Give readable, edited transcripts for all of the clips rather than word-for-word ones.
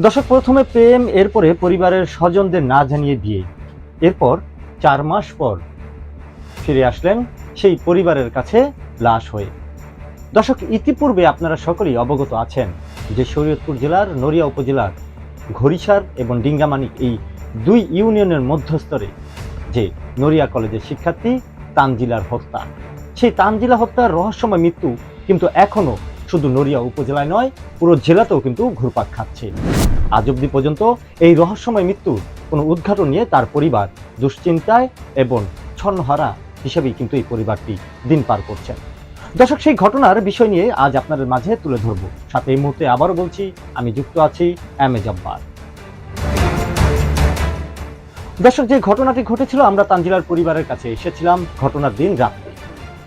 দর্শক, প্রথমে প্রেম, এরপরে পরিবারের স্বজনদের না জানিয়ে বিয়ে, এরপর 4 মাস পর ফিরে আসলেন সেই পরিবারের কাছে লাশ হয়ে। দর্শক, ইতিপূর্বে আপনারা সকলেই অবগত আছেন যে শরীয়তপুর জেলার নড়িয়া উপজেলার ঘড়িসার এবং ডিঙ্গামানিক এই 2 ইউনিয়নের মধ্যস্থরে যে নড়িয়া কলেজের শিক্ষার্থী তানজিলার হত্যা, সেই তানজিলা হত্যার রহস্যময় মৃত্যু কিন্তু এখনো শুধু নড়িয়া উপজেলায় নয়, পুরো জেলাতেও কিন্তু ঘুরপাক খাচ্ছে। আজ অবধি পর্যন্ত এই রহস্যময় মৃত্যুর কোনো উদ্ঘাটন নিয়ে তার পরিবার দুশ্চিন্তায় এবং ছন্নহারা হিসেবেই কিন্তু এই পরিবারটি দিন পার করছেন। দর্শক, সেই ঘটনার বিষয় নিয়ে আজ আপনাদের মাঝে তুলে ধরব। সাথে এই মুহূর্তে আবারও বলছি, আমি যুক্ত আছি এমএ জব্বার। দর্শক, যে ঘটনাটি ঘটেছিল, আমরা তানজিলার পরিবারের কাছে এসেছিলাম ঘটনার দিন রাত্রে,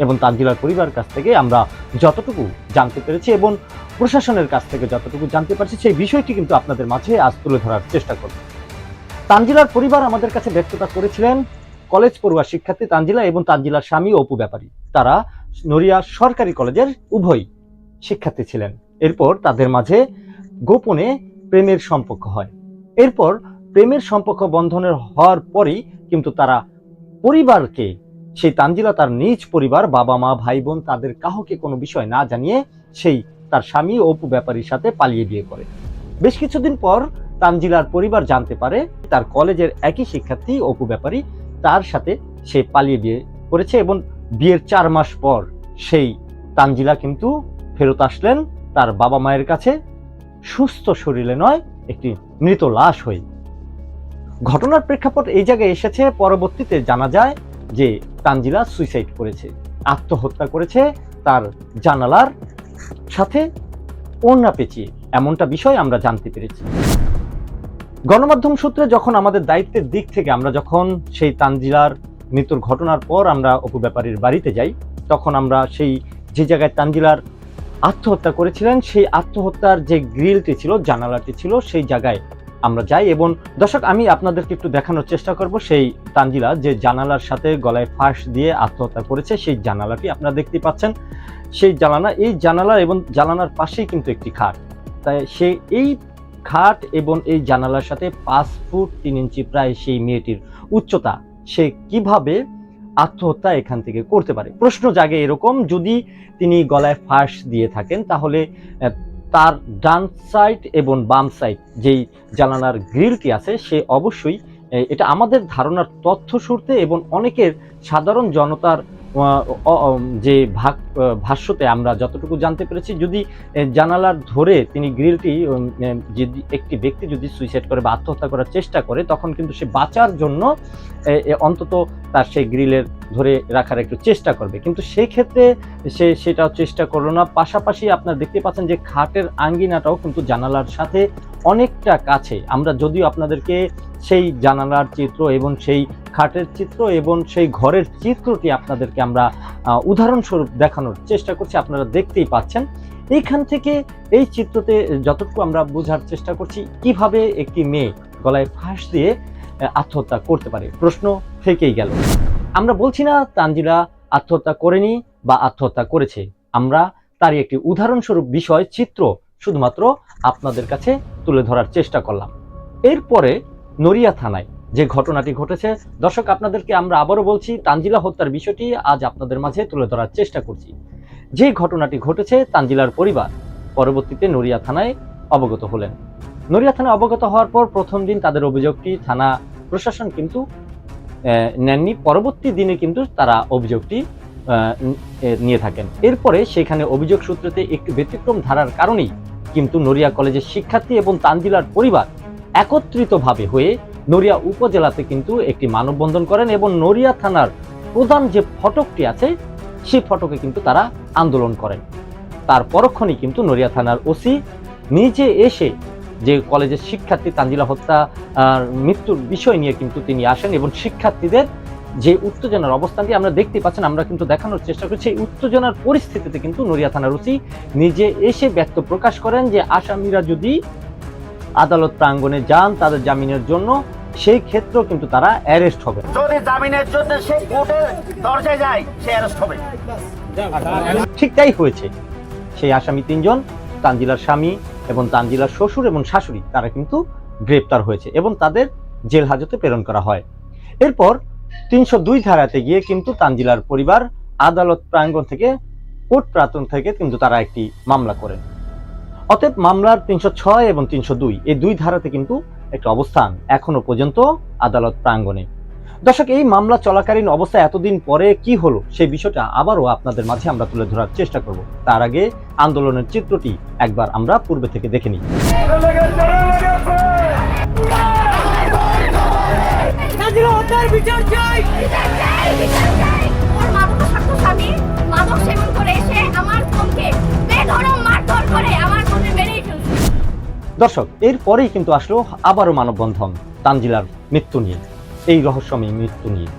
এবং তানজিলার পরিবারের কাছ থেকে আমরা যতটুকু জানতে পেরেছি এবং প্রশাসনের কাছ থেকে যতটুকু জানতে পারছি, সেই বিষয়টি কিন্তু আপনাদের মাঝে আজ তুলে ধরার চেষ্টা করব। তানজিলার পরিবার আমাদের কাছে ব্যক্ততা করেছিলেন কলেজ পড়ুয়া শিক্ষার্থী তানজিলা এবং তানজিলার স্বামী অপু ব্যাপারী। তারা নড়িয়া সরকারি কলেজের উভয় শিক্ষার্থী ছিলেন। এরপর তাদের মাঝে গোপনে প্রেমের সম্পর্ক হয়। এরপর প্রেমের সম্পর্ক বন্ধনের হওয়ার পরই কিন্তু তারা পরিবারকে, সেই তানজিলা তার নিজ পরিবার, বাবা মা ভাই বোন, তাদের কাউকে কোনো বিষয় না জানিয়ে সেই তার স্বামী অপু ব্যাপারীর সাথে পালিয়ে বিয়ে করে। বেশ কিছুদিন পর তানজিলার পরিবার জানতে পারে তার কলেজের একই শিক্ষার্থী অপু ব্যাপারী তার সাথে সে পালিয়ে বিয়ে করেছে, এবং বিয়ের 4 মাস পর সেই তানজিলা কিন্তু ফেরত আসলেন তার বাবা মায়ের কাছে, সুস্থ শরীরে নয়, একটি মৃত লাশ হয়ে। ঘটনার প্রেক্ষাপট এই জায়গায় এসেছে, পরবর্তীতে জানা যায় যে তানজিলা সুইসাইড করেছে, আত্মহত্যা করেছে তার জানালার সাথে ওড়না পেঁচিয়ে, এমনটা বিষয় আমরা জানতে পেরেছি। গণমাধ্যম সূত্রে যখন আমাদের দায়িত্বের দিক থেকে আমরা যখন সেই তানজিলার মৃত্যুর ঘটনার পর আমরা অপু ব্যাপারীর বাড়িতে যাই, তখন আমরা সেই যে জায়গায় তানজিলার আত্মহত্যা করেছিলেন, সেই আত্মহত্যার যে গ্রিলটি ছিল, জানালাটি ছিল, সেই জায়গায় আমরা যাই। এবং দর্শক, আমি আপনাদেরকে একটু দেখানোর চেষ্টা করব সেই তানজিলা যে জানালার সাথে গলায় ফাঁস দিয়ে আত্মহত্যা করেছে, সেই জানালাটি আপনারা দেখতে পাচ্ছেন। সেই জানালা, এই জানালা এবং জানালার পাশেই কিন্তু একটি খাট, তাই সে এই খাট এবং এই জানালার সাথে 5 ফুট 3 ইঞ্চি প্রায় সেই মেয়েটির উচ্চতা, সে কিভাবে আত্মহত্যা এখান থেকে করতে পারে? প্রশ্ন জাগে এরকম, যদি তিনি গলায় ফাঁস দিয়ে থাকেন তাহলে তার ডান সাইড এবং বাম সাইড যেই জানালার গ্রিলটি আছে, সে অবশ্যই, এটা আমাদের ধারণার তথ্য সূত্রে এবং অনেকের সাধারণ জনতার যে ভাষ্যতে আমরা যতটুকু জানতে পেরেছি, যদি জানালার ধরে তিনি গ্রিলটি, যদি একটি ব্যক্তি যদি সুইসাইড করে বা আত্মহত্যা করার চেষ্টা করে, তখন কিন্তু সে বাঁচার জন্য অন্তত তার সেই গ্রিলের ধরে রাখার একটু চেষ্টা করবে, কিন্তু সেই ক্ষেত্রে সে সেটাও চেষ্টা করলো না। পাশাপাশি আপনারা দেখতে পাচ্ছেন যে খাটের আঙ্গিনাটাও কিন্তু জানালার সাথে অনেকটা কাছে। আমরা যদিও আপনাদেরকে সেই জানালার চিত্র এবং সেই খাটের চিত্র এবং সেই ঘরের চিত্রটি আপনাদেরকে আমরা উদাহরণস্বরূপ দেখানোর চেষ্টা করছি, আপনারা দেখতেই পাচ্ছেন। এইখান থেকে এই চিত্রতে যতটুকু আমরা বোঝার চেষ্টা করছি, কিভাবে একটি মেয়ে গলায় ফাঁস দিয়ে আত্মহত্যা করতে পারে, প্রশ্ন থেকেই গেল। আমরা বলছি না তানজিলা আত্মহত্যা করেনি বা আত্মহত্যা করেছে, আমরা তারই একটি উদাহরণস্বরূপ বিষয়, চিত্র শুধুমাত্র আপনাদের কাছে তুলে ধরার চেষ্টা করলাম। এরপরে নড়িয়া থানায় যে ঘটনাটি ঘটেছে, দর্শক আপনাদেরকে আমরা আবারও বলছি, তানজিলা হত্যার বিষয়টি আজ আপনাদের মাঝে তুলে ধরার চেষ্টা করছি। যে ঘটনাটি ঘটেছে, তানজিলার পরিবার পরবর্তীতে নড়িয়া থানায় অবগত হলেন। নড়িয়া থানায় অবগত হওয়ার পর প্রথম দিন তাদের অভিযোগটি থানা প্রশাসন কিন্তু নেননি, পরবর্তী দিনে কিন্তু তারা অভিযোগটি নিয়ে থাকেন। এরপরে সেখানে অভিযোগ সূত্রতে একটু ব্যতিক্রম ধারার কারণেই কিন্তু নড়িয়া কলেজের শিক্ষার্থী এবং তানজিলার পরিবার একত্রিতভাবে হয়ে নড়িয়া উপজেলাতে কিন্তু একটি মানববন্ধন করেন, এবং নড়িয়া থানার প্রধান যে ফটকটি আছে, সেই ফটকে কিন্তু তারা আন্দোলন করেন। তার পরক্ষণেই কিন্তু নড়িয়া থানার ওসি নিজে এসে যে কলেজের শিক্ষার্থী তানজিলা হত্যা মৃত্যুর বিষয় নিয়ে কিন্তু তিনি আসেন, এবং শিক্ষার্থীদের যে উত্তেজনার অবস্থানটি আমরা দেখতে পাচ্ছেন, আমরা কিন্তু দেখানোর চেষ্টা করছি। এই উত্তেজনার পরিস্থিতিতে কিন্তু নড়িয়া থানার ওসি নিজে এসে ব্যক্ত প্রকাশ করেন যে আসামিরা যদি আদালত প্রাঙ্গণে যান তাদের জামিনের জন্য, সেই ক্ষেত্রেও কিন্তু তারা অ্যারেস্ট হবে। যদি জামিনের জন্য সে কোর্টের দরজায় যায়, সে অ্যারেস্ট হবে। ঠিক তাই হয়েছে। সেই আসামি 3 জন, তানজিলার স্বামী এবং তানজিলার শ্বশুর এবং শাশুড়ি তারা কিন্তু গ্রেপ্তার হয়েছে এবং তাদের জেল হাজতে প্রেরণ করা হয়। এরপর 302 ধারাতে গিয়ে কিন্তু তানজিলার পরিবার আদালত প্রাঙ্গণ থেকে কোর্ট প্রাঙ্গণ থেকে কিন্তু তারা একটি মামলা করেন। অতএব মামলার 306 এবং 302 এই দুই ধারাতে কিন্তু একটা অবস্থান এখনো পর্যন্ত আদালত প্রাঙ্গণে। দর্শক, এই মামলা চলাকালীন অবস্থায় এতদিন পরে কি হলো সেই বিষয়টা আবারও আপনাদের মাঝে আমরা তুলে ধরার চেষ্টা করব। তার আগে আন্দোলনের চিত্রটি একবার আমরা পূর্বে থেকে দেখে নিই। দর্শক, এরপরেই কিন্তু আসলো আবারও মানববন্ধন তানজিলার মৃত্যু নিয়ে, এই রহস্যময় মৃত্যু নিয়ে।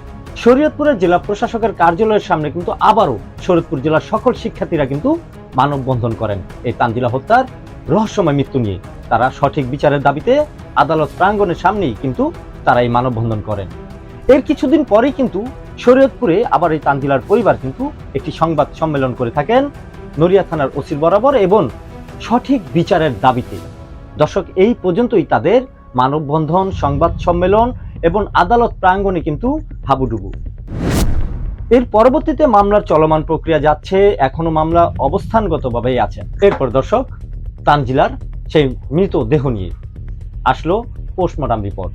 শরীয়তপুরের জেলা প্রশাসকের কার্যালয়ের সামনে কিন্তু আবারও শরীয়তপুর জেলার সকল শিক্ষার্থীরা কিন্তু মানববন্ধন করেন এই তানজিলা হত্যার রহস্যময় মৃত্যু নিয়ে। তারা সঠিক বিচারের দাবিতে আদালত প্রাঙ্গণের সামনেই কিন্তু তারা এই মানববন্ধন করেন। এর কিছুদিন পরেই কিন্তু শরীয়তপুরে আবার এই তানজিলার পরিবার কিন্তু একটি সংবাদ সম্মেলন করে থাকেন নড়িয়া থানার ওসির বরাবর এবং সঠিক বিচারের দাবিতে। দর্শক, এই পর্যন্তই তাদের মানববন্ধন, সংবাদ সম্মেলন এবং আদালত প্রাঙ্গণে কিন্তু হাবুডুবু। এর পরবর্তীতে মামলার চলমান প্রক্রিয়া যাচ্ছে, এখনো মামলা অবস্থানগতভাবেই আছে। এরপর দর্শক, তানজিলার সেই মৃতদেহ নিয়ে আসলো পোস্টমর্টম রিপোর্ট।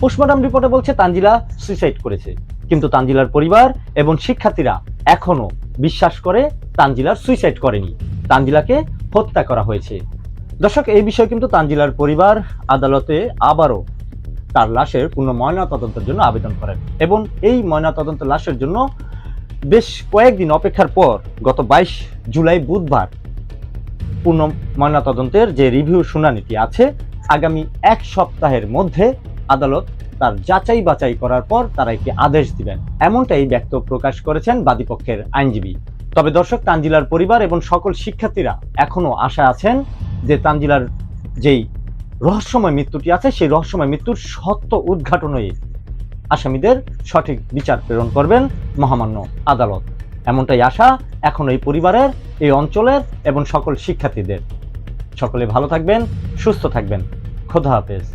পোস্টমর্টম রিপোর্টে বলছে তানজিলা সুইসাইড করেছে, কিন্তু তানজিলার পরিবার এবং শিক্ষার্থীরা এখনো বিশ্বাস করে তানজিলার সুইসাইড করেনি, তানজিলাকে হত্যা করা হয়েছে। দর্শক, এই বিষয়ে কিন্তু তানজিলার পরিবার আদালতে আবারও তার লাশের পূর্ণ ময়নাতদন্তের জন্য আবেদন করেন এবং এই ময়নাতদন্ত লাশের জন্য বেশ কয়েকদিন অপেক্ষার পর গত 22 জুলাই বুধবার পূর্ণ ময়নাতদন্তের যে রিভিউ শুনানিটি আছে, আগামী 1 সপ্তাহের মধ্যে আদালত তার যাচাই বাছাই করার পর তারা একটি আদেশ দিবেন, এমনটাই ব্যক্ত প্রকাশ করেছেন বাদীপক্ষের আইনজীবী। তবে দর্শক, তানজিলার পরিবার এবং সকল শিক্ষার্থীরা এখনো আশা আছেন যে তানজিলার যেই রহস্যময় মৃত্যুটি আছে সেই রহস্যময় মৃত্যুর সত্য উদ্ঘাটন হয়ে আসামিদের সঠিক বিচার প্রেরণ করবেন মহামান্য আদালত, এমনটাই আশা এখন এই পরিবারের, এই অঞ্চলের এবং সকল শিক্ষার্থীদের। সকলে ভালো থাকবেন, সুস্থ থাকবেন। খোদা হাফেজ।